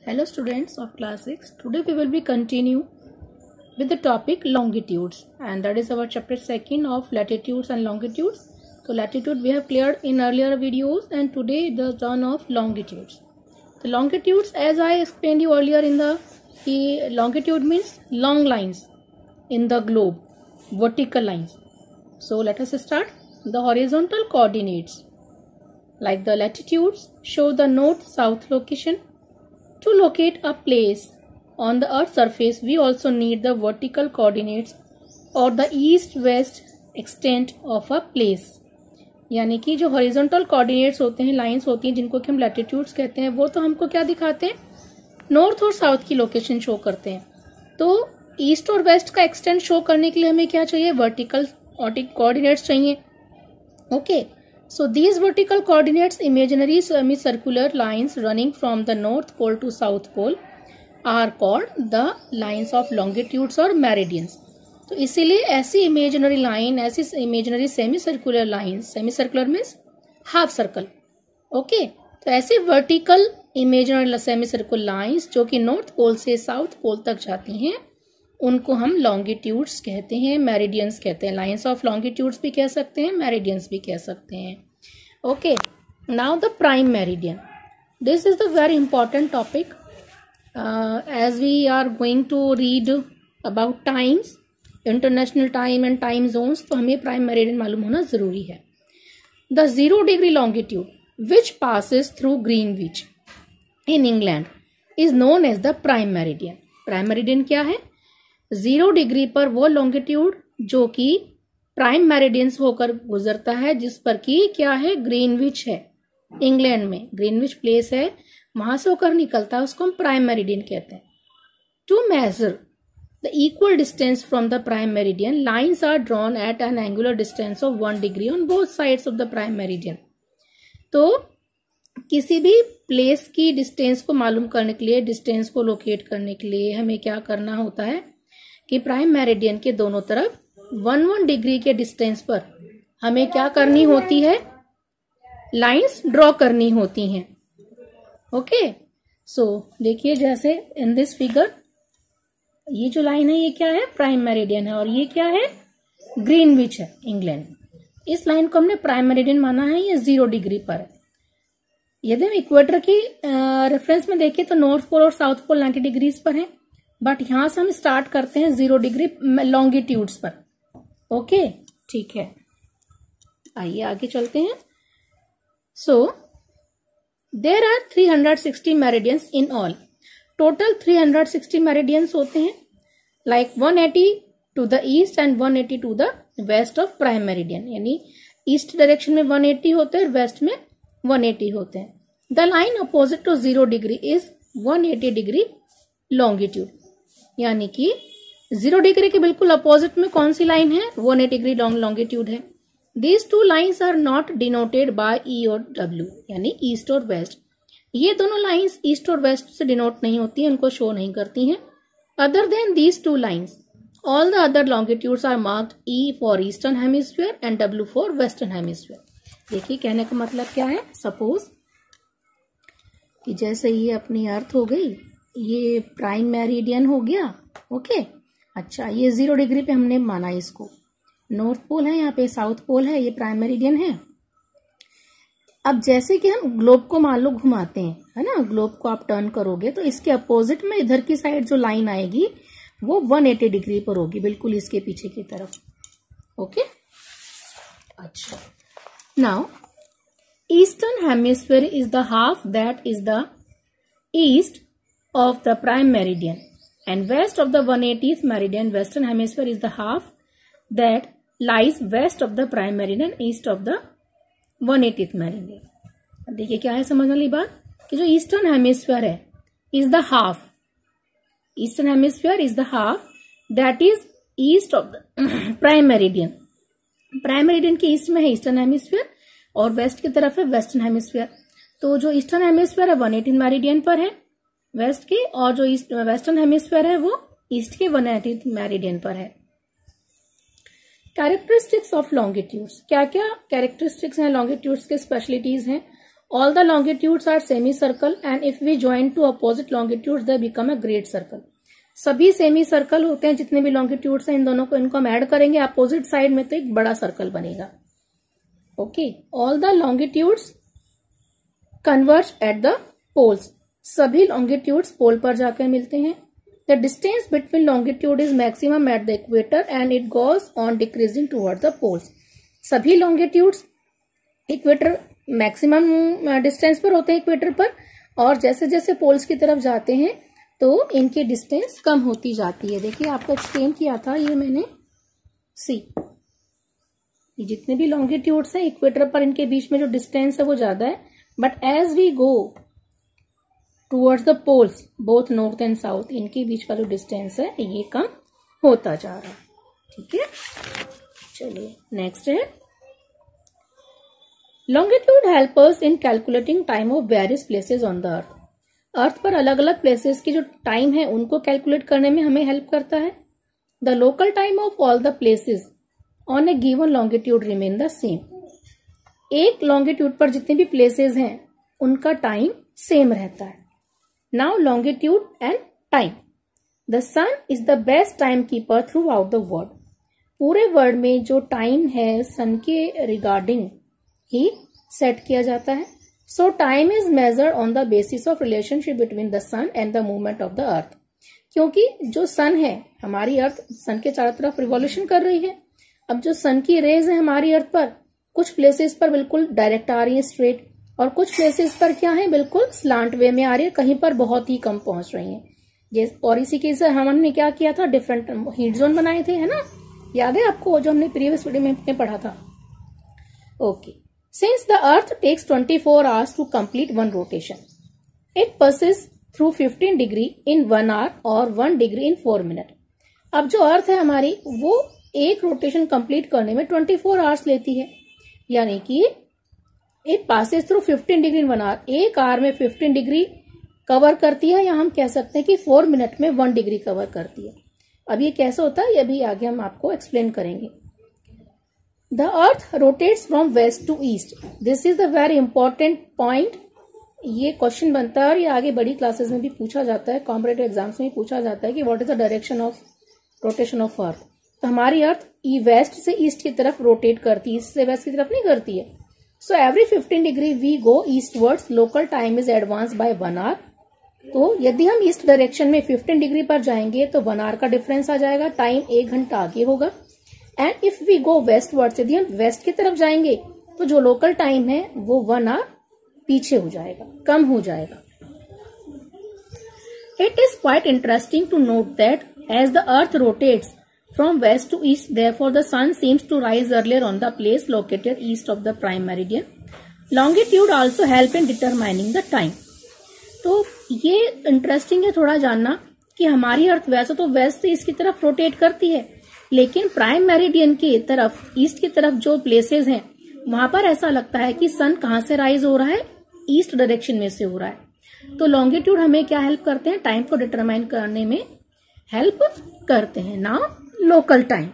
Hello students of class 6. Today we will be continue with the topic longitudes, and that is our chapter 2 of latitudes and longitudes. So latitude we have cleared in earlier videos, and today the turn of longitudes. The longitudes, as I explained you earlier in the longitude means long lines in the globe, vertical lines. So let us start. The horizontal coordinates like the latitudes show the north-south location. To locate a place on the earth's surface, we also need the vertical coordinates or the east-west extent of a place. यानी कि जो horizontal coordinates होते हैं, lines होती हैं जिनको कि हम लैटिट्यूड्स कहते हैं, वो तो हमको क्या दिखाते हैं, नॉर्थ और साउथ की लोकेशन शो करते हैं. तो ईस्ट और वेस्ट का एक्सटेंट शो करने के लिए हमें क्या चाहिए, वर्टिकल कोऑर्डिनेट्स चाहिए. Okay. So these vertical coordinates, imaginary semicircular lines running from the north pole to south pole, are called the lines of longitudes or meridians. तो इसीलिए ऐसी imaginary line, ऐसी imaginary semicircular lines, semicircular means half circle, okay? तो ऐसी vertical imaginary semicircular lines जो कि north pole से south pole तक जाती हैं, उनको हम longitudes कहते हैं, meridians कहते हैं. Lines of longitudes भी कह सकते हैं, meridians भी कह सकते हैं. Okay, now the prime meridian. This is the very important topic as we are going to read about times, international time and time zones. तो हमें prime meridian मालूम होना जरूरी है. The 0-degree longitude which passes through Greenwich in England is known as the prime meridian. Prime meridian क्या है? 0 degree पर वो लॉन्गिट्यूड जो कि प्राइम मेरिडियंस होकर गुजरता है, जिस पर कि क्या है, ग्रीनविच है, इंग्लैंड में ग्रीनविच प्लेस है, वहां से होकर निकलता है, उसको हम प्राइम मेरिडियन कहते हैं. To measure the equal distance from the prime meridian, lines are drawn at an angular distance of 1 degree on both sides of the prime meridian. तो किसी भी प्लेस की डिस्टेंस को मालूम करने के लिए, डिस्टेंस को लोकेट करने के लिए हमें क्या करना होता है कि प्राइम मेरिडियन के दोनों तरफ 1 डिग्री के डिस्टेंस पर हमें क्या करनी होती है, लाइंस ड्रॉ करनी होती हैं. ओके. सो देखिए, जैसे इन दिस फिगर ये जो लाइन है ये क्या है, प्राइम मेरिडियन है, और ये क्या है, ग्रीनविच है, इंग्लैंड. इस लाइन को हमने प्राइम मेरिडियन माना है, ये 0 डिग्री पर है. यदि हम इक्वेटर की रेफरेंस में देखें तो नॉर्थ पोल और साउथ पोल 90 डिग्रीज पर है, बट यहां से हम स्टार्ट करते हैं 0 डिग्री लॉन्गिट्यूड्स पर. ओके, ठीक है, आइए आगे चलते हैं. So there are 360 meridians in all. Total 360 meridians होते हैं, like 180 to the east and 180 to the west of prime meridian. यानी ईस्ट डायरेक्शन में 180 होते हैं और वेस्ट में 180 होते हैं. The line opposite to 0 degree is 180 degree longitude. यानी कि 0 डिग्री के बिल्कुल अपोजिट में कौन सी लाइन है, 180 डिग्री लॉन्गिट्यूड है. These two lines are not denoted by E और डब्ल्यू, यानी ईस्ट और वेस्ट. ये दोनों लाइन्स ईस्ट और वेस्ट से डिनोट नहीं होती हैं, उनको शो नहीं करती हैं. Other than these two lines all the other longitudes are marked E for eastern hemisphere and W for western hemisphere. देखिए कहने का मतलब क्या है, सपोज कि जैसे ये अपनी अर्थ हो गई, ये प्राइम मेरिडियन हो गया. ओके. अच्छा, ये 0 डिग्री पे हमने माना इसको, नॉर्थ पोल है, यहाँ पे साउथ पोल है, ये प्राइम मेरिडियन है. अब जैसे कि हम ग्लोब को मान लो घुमाते हैं, है ना, ग्लोब को आप टर्न करोगे तो इसके अपोजिट में इधर की साइड जो लाइन आएगी वो 180 डिग्री पर होगी, बिल्कुल इसके पीछे की तरफ. ओके. अच्छा, now eastern hemisphere is the half that is the east of the prime meridian, and west of the 180th meridian, western hemisphere is the half that lies west of the prime meridian, east of the 180th meridian. देखिए क्या है समझने वाली बात, कि जो eastern hemisphere है is the half, eastern hemisphere is the half that is east of the prime meridian. Prime meridian के ईस्ट में है ईस्टर्न हेमिस्फीयर और वेस्ट की तरफ है वेस्टर्न हेमिस्फीयर. तो जो ईस्टर्न हेमिस्फीयर है 180 मेरिडियन पर है वेस्ट की, और जो ईस्ट वेस्टर्न हेमिस्फीयर है वो ईस्ट के 180 मेरिडियन पर है. कैरेक्टरिस्टिक्स ऑफ लॉन्गिट्यूड्स, क्या क्या कैरेक्टरिस्टिक्स हैं लॉन्गिट्यूड्स के, स्पेशलिटीज हैं, All the longitudes are semicircle and if we join to opposite longitudes they become a great circle. सभी सेमी सर्कल होते हैं, जितने भी लॉन्गिट्यूड्स हैं इन दोनों को, इनको हम ऐड करेंगे अपोजिट साइड में तो एक बड़ा सर्कल बनेगा. Okay, all the longitudes converge at the poles. सभी लॉन्गिट्यूड्स पोल पर जाकर मिलते हैं. The distance between longitude is maximum at the equator and it goes on decreasing toward the poles. सभी लॉन्गिट्यूड्स इक्वेटर मैक्सिमम डिस्टेंस पर होते हैं equator पर, और जैसे जैसे पोल्स की तरफ जाते हैं तो इनकी डिस्टेंस कम होती जाती है. देखिए आपको एक्सप्लेन किया था ये मैंने. सी, ये जितने भी लॉन्गिट्यूड्स हैं इक्वेटर पर इनके बीच में जो डिस्टेंस है वो ज्यादा है, but as we go towards the poles both north and south इनके बीच का जो डिस्टेंस है ये कम होता जा रहा है. ठीक है, चलिए नेक्स्ट है longitude help us in calculating time of various places on the earth. Earth पर अलग अलग प्लेसेस की जो टाइम है उनको कैलकुलेट करने में हमें हेल्प करता है. The local time of all the places on A given longitude remain the same. एक लॉन्गिट्यूड पर जितने भी प्लेसेस हैं उनका टाइम सेम रहता है. Now longitude and time. The sun is the best time keeper throughout the world. पूरे world में जो टाइम है सन के रिगार्डिंग ही सेट किया जाता है. So time is measured on the basis of relationship between the sun and the movement of the earth. क्योंकि जो सन है हमारी अर्थ सन के चारों तरफ रिवॉल्यूशन कर रही है. अब जो सन की रेज है हमारी अर्थ पर कुछ प्लेसेस पर बिल्कुल डायरेक्ट आ रही है स्ट्रेट, और कुछ प्लेसेस पर क्या है बिल्कुल स्लांट वे में आ रही है, कहीं पर बहुत ही कम पहुंच रही है. और इसी के से हमने क्या किया था, डिफरेंट हीट जोन बनाए थे, है ना, याद है आपको जो हमने प्रीवियस वीडियो में पढ़ा था. Okay, since the earth takes 24 hours to complete one rotation, it passes through 15 degree in 1 hour or 1 degree in 4 minutes. अब जो अर्थ है हमारी वो एक रोटेशन कंप्लीट करने में 24 आवर्स लेती है, यानी कि it passes through 15 degree in 1 hour. एक आवर में 15 डिग्री कवर करती है, या हम कह सकते हैं कि 4 मिनट में 1 डिग्री कवर करती है. अब ये कैसे होता है ये भी आगे हम आपको एक्सप्लेन करेंगे. The earth rotates from west to east. This is the very important point. ये क्वेश्चन बनता है और ये आगे बड़ी क्लासेस में भी पूछा जाता है, कॉम्पिटिटिव एग्जाम्स में भी पूछा जाता है कि what is the direction of rotation of earth. तो हमारी अर्थ वेस्ट से ईस्ट की तरफ रोटेट करती है, ईस्ट से वेस्ट की तरफ नहीं करती है. So every 15 degree we go eastwards. Local time is advance by 1 hour. तो यदि हम ईस्ट डायरेक्शन में 15 डिग्री पर जाएंगे तो 1 आवर का डिफरेंस आ जाएगा, टाइम 1 घंटा आगे होगा. And if we go westward, यदि हम वेस्ट की तरफ जाएंगे तो जो लोकल टाइम है वो 1 आवर पीछे हो जाएगा, कम हो जाएगा. It is quite interesting to note that as the earth rotates from west to east, therefore the sun seems to rise earlier on the place located east of the prime meridian. Longitude also help in determining the time. तो ये interesting है थोड़ा जानना कि हमारी अर्थ वैसे तो waste से ईस्ट की तरफ रोटेट करती है, लेकिन प्राइम मेरिडियन की तरफ ईस्ट की तरफ जो प्लेसेस हैं वहां पर ऐसा लगता है कि सन कहां से राइज हो रहा है, ईस्ट डायरेक्शन में से हो रहा है. तो लॉन्गिट्यूड हमें क्या हेल्प करते हैं, टाइम को डिटरमाइन करने में हेल्प करते हैं. Now local time.